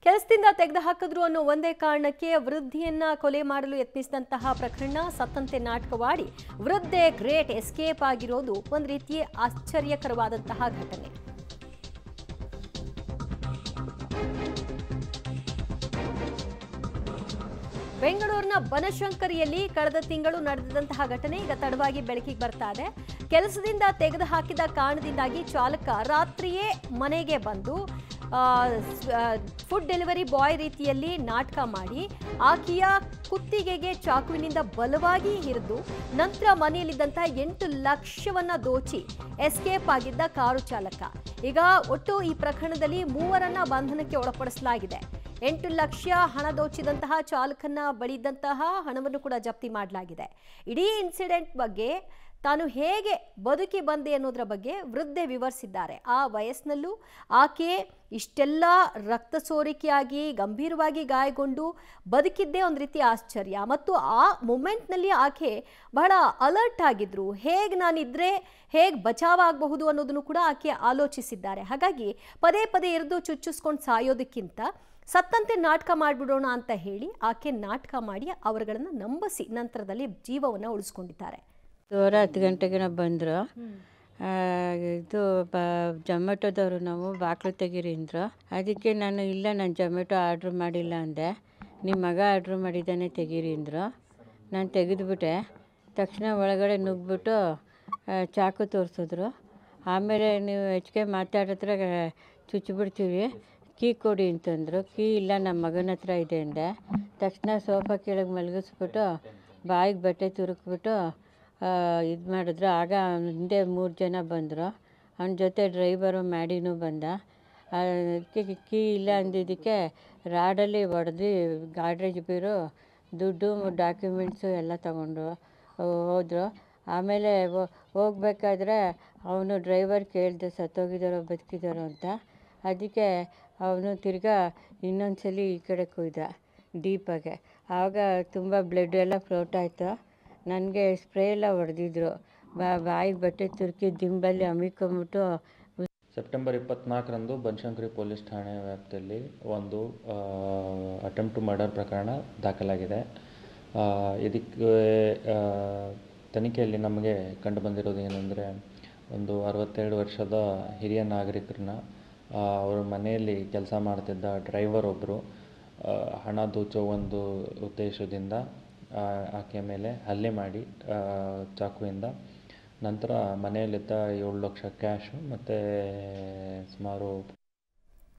ಕೆಲಸದಿಂದ ತೆಗೆದುಹಾಕಿದ್ರು ಅನ್ನೋ ಒಂದೇ ಕಾರಣಕ್ಕೆ ವೃದ್ಧಿಯನ್ನ ಕೊಲೆ ಮಾಡಲು ಯತ್ನಿಸಿದಂತಹ ಪ್ರಕರಣ ಸತ್ತಂತೆ ನಾಟಕವಾಡಿ ವೃದ್ಧೆ ಗ್ರೇಟ್ ಎಸ್ಕೇಪ್ ಆಗಿರೋದು ಒಂದು ರೀತಿಯ ಆಶ್ಚರ್ಯಕರವಾದಂತಹ ಘಟನೆ. ಬೆಂಗಳೂರಿನ ಬನಶಂಕರಿಯಲ್ಲಿ ಕಳೆದ ತಿಂಗಳು ನಡೆದಂತಹ ಘಟನೆ ಈಗ ತಡವಾಗಿ ಬೆಳಕಿಗೆ ಬರ್ತಾ ಇದೆ. ಕೆಲಸದಿಂದ ತೆಗೆದುಹಾಕಿದ ಕಾರಣದಿಂದಾಗಿ ಚಾಲಕ ರಾತ್ರಿಯೇ ಮನೆಗೆ ಬಂದು ಫುಡ್ ಡೆಲಿವರಿ ಬಾಯ್ ರೀತಿಯಲ್ಲಿ ನಾಟಕ ಮಾಡಿ ಆಕೆಯ ಕುತ್ತಿಗೆಗೆ ಚಾಕುವಿನಿಂದ ಬಲವಾಗಿ ಹಿರಿದು ನಂತರ ಮನೆಯಲ್ಲಿದ್ದಂತಹ 8 ಲಕ್ಷವನ್ನ ದೋಚಿ ಎಸ್ಕೇಪ್ ಆಗಿದ್ದ ಕಾರು ಚಾಲಕ. ಈಗ ಒಟ್ಟು ಈ ಪ್ರಕರಣದಲ್ಲಿ 3ರನ್ನ ಬಂಧನಕ್ಕೆ ಒಳಪಡಿಸಲಾಗಿದೆ. 8 ಲಕ್ಷ ಹಣ ದೋಚಿದಂತಹ ಚಾಲಕನ ಬಳಿದಂತಹ ಹಣವನ್ನು ಕೂಡ ಜಪ್ತಿ ಮಾಡಲಾಗಿದೆ. ಇಡೀ ಇನ್ಸಿಡೆಂಟ್ ಬಗ್ಗೆ ತಾನು ಹೇಗೆ ಬದುಕಿ ಬಂದೆ ಅನ್ನೋದರ ಬಗ್ಗೆ ವೃದ್ಧೆ ವಿವರಿಸಿದ್ದಾರೆ. ಆ ವಯಸ್ಸಿನಲ್ಲೂ ಆಕೆ ಇಷ್ಟೆಲ್ಲ ರಕ್ತ ಸೋರಿಕೆಯಾಗಿ ಗಂಭೀರವಾಗಿ ಗಾಯಗೊಂಡು ಬದುಕಿದ್ದೇ ಒಂದು ರೀತಿ ಆಶ್ಚರ್ಯ. ಮತ್ತು ಆ ಮೊಮೆಂಟ್ನಲ್ಲಿ ಆಕೆ ಬಹಳ ಅಲರ್ಟ್ ಆಗಿದ್ರು. ಹೇಗೆ ನಾನಿದ್ರೆ ಹೇಗೆ ಬಚಾವ್ ಆಗಬಹುದು ಅನ್ನೋದನ್ನು ಕೂಡ ಆಕೆ ಆಲೋಚಿಸಿದ್ದಾರೆ. ಹಾಗಾಗಿ ಪದೇ ಪದೇ ಇರಿದು ಚುಚ್ಚಿಸ್ಕೊಂಡು ಸಾಯೋದಕ್ಕಿಂತ ಸತ್ತಂತೆ ನಾಟಕ ಮಾಡಿಬಿಡೋಣ ಅಂತ ಹೇಳಿ ಆಕೆ ನಾಟಕ ಮಾಡಿ ಅವರುಗಳನ್ನು ನಂಬಿಸಿ ನಂತರದಲ್ಲಿ ಜೀವವನ್ನು ಉಳಿಸ್ಕೊಂಡಿದ್ದಾರೆ. 10 ಗಂಟೆಗೆ ಬಂದರು. ಇದು ಜೊಮ್ಯಾಟೋದವರು ನಾವು ಬಾಗಿಲು ತೆಗೀರಿ ಅಂದರು. ಅದಕ್ಕೆ ನಾನು ಇಲ್ಲ, ನಾನು ಜೊಮ್ಯಾಟೋ ಆರ್ಡ್ರ್ ಮಾಡಿಲ್ಲ ಅಂದೆ. ನಿಮ್ಮ ಮಗ ಆರ್ಡ್ರ್ ಮಾಡಿದ್ದಾನೆ, ತೆಗೀರಿ ಅಂದರು. ನಾನು ತೆಗೆದುಬಿಟ್ಟೆ. ತಕ್ಷಣ ಒಳಗಡೆ ನುಗ್ಗಿಬಿಟ್ಟು ಚಾಕು ತೋರಿಸಿದ್ರು. ಆಮೇಲೆ ನೀವು ಹೆಚ್ಚಿಗೆ ಮಾತಾಡಿದ್ರೆ ಚುಚ್ಚಿಬಿಡ್ತೀವಿ, ಕೀ ಕೊಡಿ ಅಂತಂದರು. ಕೀ ಇಲ್ಲ, ನಮ್ಮ ಮಗನ ಹತ್ರ ಇದೆ ಅಂದೆ. ತಕ್ಷಣ ಸೋಫಾ ಕೆಳಗೆ ಮಲಗಿಸ್ಬಿಟ್ಟು ಬಾಯಿಗೆ ಬಟ್ಟೆ ತುರುಕ್ಬಿಟ್ಟು ಇದು ಮಾಡಿದ್ರು. ಆಗ ಹಿಂದೆ 3 ಜನ ಬಂದರು. ಅವನ ಜೊತೆ ಡ್ರೈವರು ಮ್ಯಾಡಿನೂ ಬಂದ. ಕೀ ಇಲ್ಲ ಅಂದಿದ್ದಕ್ಕೆ ರಾಡಲ್ಲಿ ಹೊಡೆದು ಗಾಡ್ರೇಜ್ ಬೀರು ದುಡ್ಡು ಡಾಕ್ಯುಮೆಂಟ್ಸು ಎಲ್ಲ ತಗೊಂಡು ಹೋದರು. ಆಮೇಲೆ ಹೋಗ್ಬೇಕಾದ್ರೆ ಅವನು ಡ್ರೈವರ್ ಕೇಳಿದೆ ಸತ್ತೋಗಿದ್ದಾರೋ ಬದುಕಿದ್ದಾರೋ ಅಂತ. ಅದಕ್ಕೆ ಅವನು ತಿರ್ಗಾ ಇನ್ನೊಂದ್ಸಲಿ ಈ ಕಡೆ ಕುಯ್ದ ಡೀಪಾಗೆ. ಆವಾಗ ತುಂಬ ಬ್ಲಡ್ ಎಲ್ಲ ಫ್ಲೋಟ್ ಆಯಿತು. ನನಗೆ ಸ್ಪ್ರೇ ಎಲ್ಲ ಹೊಡೆದಿದ್ರು. ಬಾಯಿಗೆ ಬಟ್ಟೆ ತುರುಕಿ ದಿಂಬಲ್ಲಿ ಅಮ್ಮಿಕೊಂಬಿಟ್ಟು. ಸೆಪ್ಟೆಂಬರ್ 24ರಂದು ಬನಶಂಕರಿ ಪೊಲೀಸ್ ಠಾಣೆ ವ್ಯಾಪ್ತಿಯಲ್ಲಿ ಒಂದು ಅಟೆಂಪ್ಟ್ ಟು ಮರ್ಡರ್ ಪ್ರಕರಣ ದಾಖಲಾಗಿದೆ. ಇದಕ್ಕೆ ತನಿಖೆಯಲ್ಲಿ ನಮಗೆ ಕಂಡು ಬಂದಿರೋದು ಏನಂದರೆ, ಒಂದು 62 ವರ್ಷದ ಹಿರಿಯ ನಾಗರಿಕರನ್ನ ಅವರ ಮನೆಯಲ್ಲಿ ಕೆಲಸ ಮಾಡ್ತಿದ್ದ ಡ್ರೈವರ್ ಒಬ್ಬರು ಹಣ ದೋಚೋ ಒಂದು ಉದ್ದೇಶದಿಂದ ಆಕೆಯ ಮೇಲೆ ಹಲ್ಲೆ ಮಾಡಿ ಚಾಕುವಿಂದ, ನಂತರ ಮನೆಯಲ್ಲಿದ್ದ 7 ಲಕ್ಷ ಕ್ಯಾಶು ಮತ್ತು ಸುಮಾರು